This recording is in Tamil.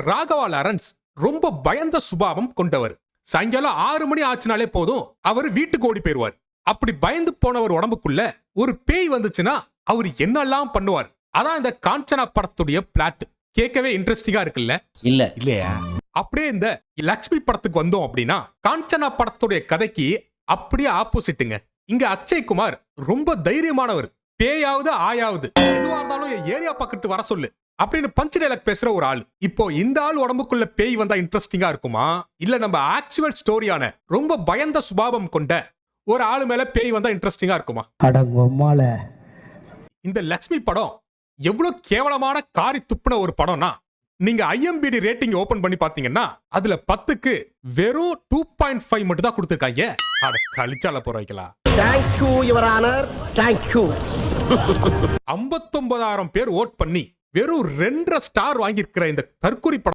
ராகவா லாரன்ஸ் ரொம்ப பயந்த சுபாவம் கொண்டவர். சாயங்காலம் 6 மணி ஆச்சுனாலே போதும் அவர் வீட்டுக்கு ஓடி போயிருவார். அப்படி பயந்து போனவர் உடம்புக்குள்ள ஒரு பேய் வந்துச்சுன்னா அவர் என்னெல்லாம் பண்ணுவார். அதான் இந்த காஞ்சனா படத்துடைய பிளாட். கேட்கவே இன்ட்ரெஸ்டிங்கா இருக்குல்ல? இல்லையா? அப்படியே இந்த லக்ஷ்மி படத்துக்கு வந்தோம் அப்படின்னா காஞ்சனா படத்துடைய கதைக்கு அப்படியே ஆப்போசிட்டுங்க. இங்க அக்ஷய் குமார் ரொம்ப தைரியமானவர். பேயாவது ஆயாவது எதுவா இருந்தாலும் ஏரியா பக்கத்து வர சொல்லு அப்படின்னு பஞ்ச் டைலாக் பேசுற ஒரு ஆள். இப்போ இந்த ஆள் உடம்புக்குள்ள பேய் வந்தா இன்ட்ரெஸ்டிங்கா இருக்குமா, இல்ல நம்ம ஆக்சுவல் ஸ்டோரியான ரொம்ப பயந்த சுபாவம் கொண்ட ஒரு ஆளு மேல பேய் வந்தா இன்ட்ரெஸ்டிங்கா இருக்குமா? இந்த லக்ஷ்மி படம் எவ்வளவு கேவலமான காரி துப்புன ஒரு படம்னா, நீங்க IMDb ரேட்டிங் ஓபன் பண்ணி பாத்தீங்கன்னா அதுல 10க்கு வெறும் 2.5 மட்டும் தான் கொடுத்திருக்காங்க. அட கழிச்சால போற வைக்கலாம். Thank you, Your Honor. Thank you. 59,000 பேர் ஓட் பண்ணி வெறும் 2.5 ஸ்டார் வாங்கியிருக்கிற இந்த தற்கொலை படம்